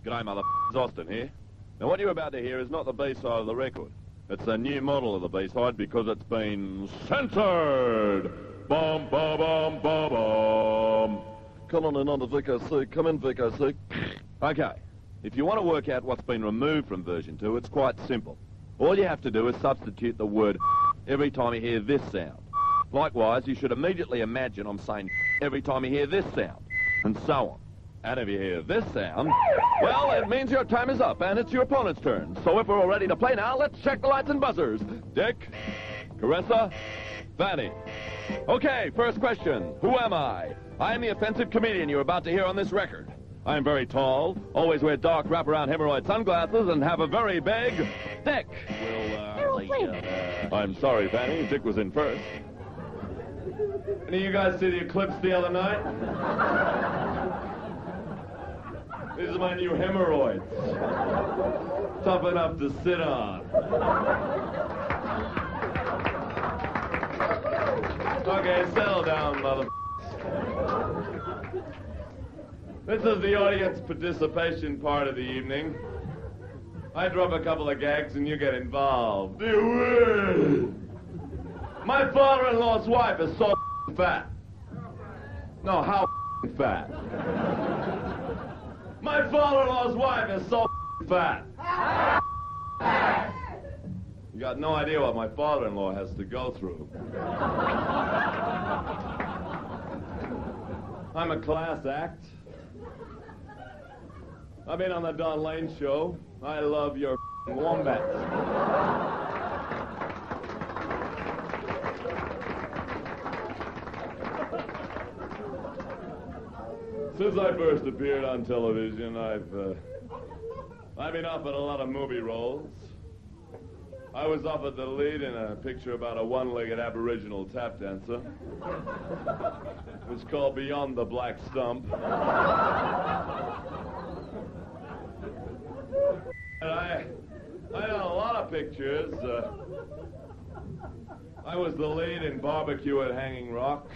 G'day, mother. It's Austen here. Now, what you're about to hear is not the B-side of the record. It's a new model of the B-side because it's been censored. Bum, ba, bum, ba, bum. Come on in under VKC. Come in, VKC. Okay. If you want to work out what's been removed from version 2, it's quite simple. All you have to do is substitute the word every time you hear this sound. Likewise, you should immediately imagine I'm saying every time you hear this sound, and so on. And if you hear this sound, well, it means your time is up, and it's your opponent's turn. So if we're all ready to play now, let's check the lights and buzzers. Dick, Carissa, Fanny. Okay, first question. Who am I? I am the offensive comedian you're about to hear on this record. I am very tall, always wear dark wraparound hemorrhoid sunglasses, and have a very big dick. I'm sorry, Fanny. Dick was in first. Any of you guys see the eclipse the other night? These are my new hemorrhoids. Tough enough to sit on. Okay, settle down, mother. This is the audience participation part of the evening. I drop a couple of gags and you get involved. My father-in-law's wife is so fat. No, how fat? My father-in-law's wife is so fat. You got no idea what my father-in-law has to go through. I'm a class act. I've been on the Don Lane show. I love your wombats. Since I first appeared on television, I've been offered a lot of movie roles. I was offered the lead in a picture about a one-legged Aboriginal tap dancer. It's called Beyond the Black Stump. And I done a lot of pictures. I was the lead in Barbecue at Hanging Rock.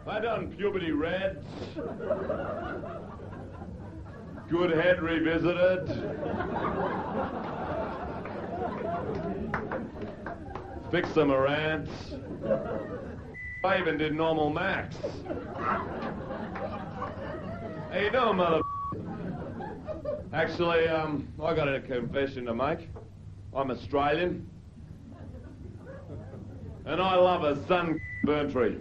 I done Puberty Reds, Good Head Revisited, Fix Some Rants. I even did Normal Max. How you doing, mother? Actually, I got a confession to make. I'm Australian, and I love a sun-burnt tree.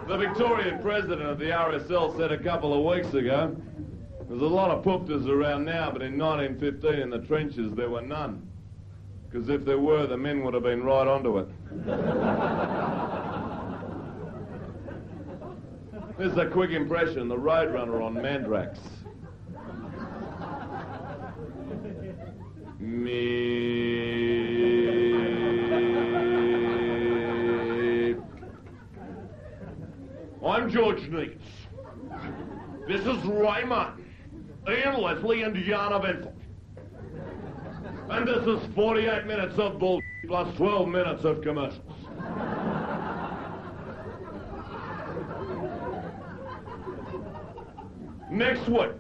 The Victorian president of the RSL said a couple of weeks ago, there's a lot of poopters around now, but in 1915 in the trenches there were none. Because if there were, the men would have been right onto it. This is a quick impression, the Roadrunner on Mandrax. I'm George Neitz. This is Ray Martin, Ian Leslie, and Jana Vincent. And this is 48 minutes of bull plus 12 minutes of commercials. Next week,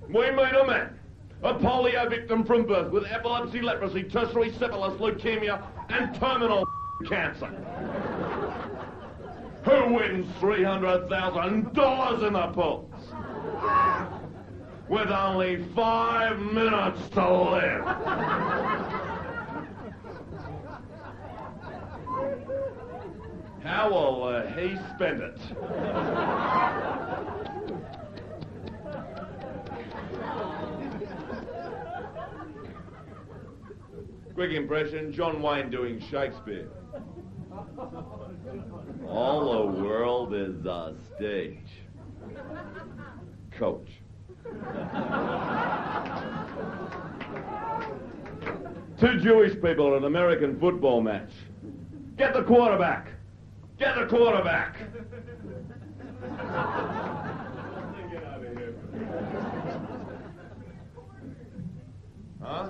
we meet a man, a polio victim from birth with epilepsy, leprosy, tertiary syphilis, leukemia, and terminal cancer. Who wins $300,000 in the polls? With only 5 minutes to live. How will he spend it? Quick impression, John Wayne doing Shakespeare. All the world is a stage. Coach. Two Jewish people at an American football match. Get the quarterback. Get the quarterback. Get out of here. Huh?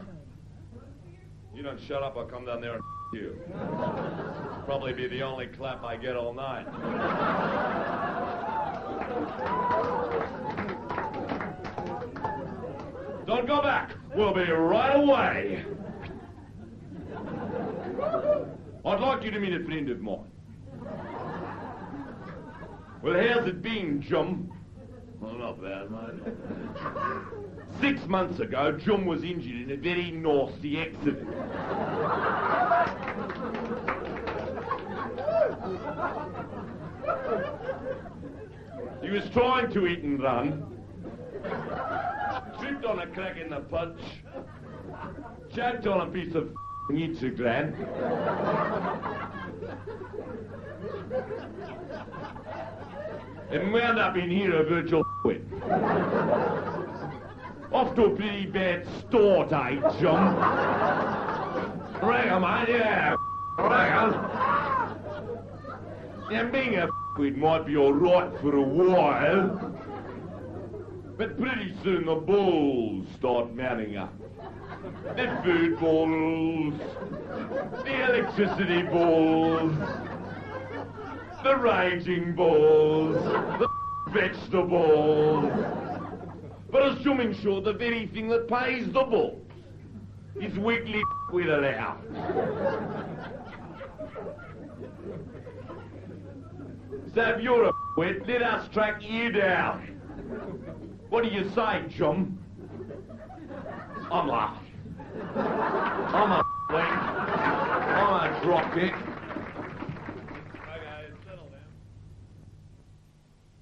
You don't shut up, I'll come down there and you. Probably be the only clap I get all night. on, go back. We'll be right away. I'd like you to meet a friend of mine. Well, how's it been, Jum? Well, not bad, mate. 6 months ago, Jum was injured in a very nasty accident. He was trying to eat and run, tripped on a crack in the punch, choked on a piece of Instagram, and wound up in here a virtual win. Off to a pretty bad start, eh, Jum? Reckon, mate, yeah, reckon. Now, being a it might be all right for a while, but pretty soon the balls start mounting up. The food balls, the electricity balls, the raging balls, the vegetables. But assuming sure the very thing that pays the balls is weekly with allowance. So if you're a wet, let us track you down. What do you say, chum? I'm laughing. I'm a wet. I'm a dropkick.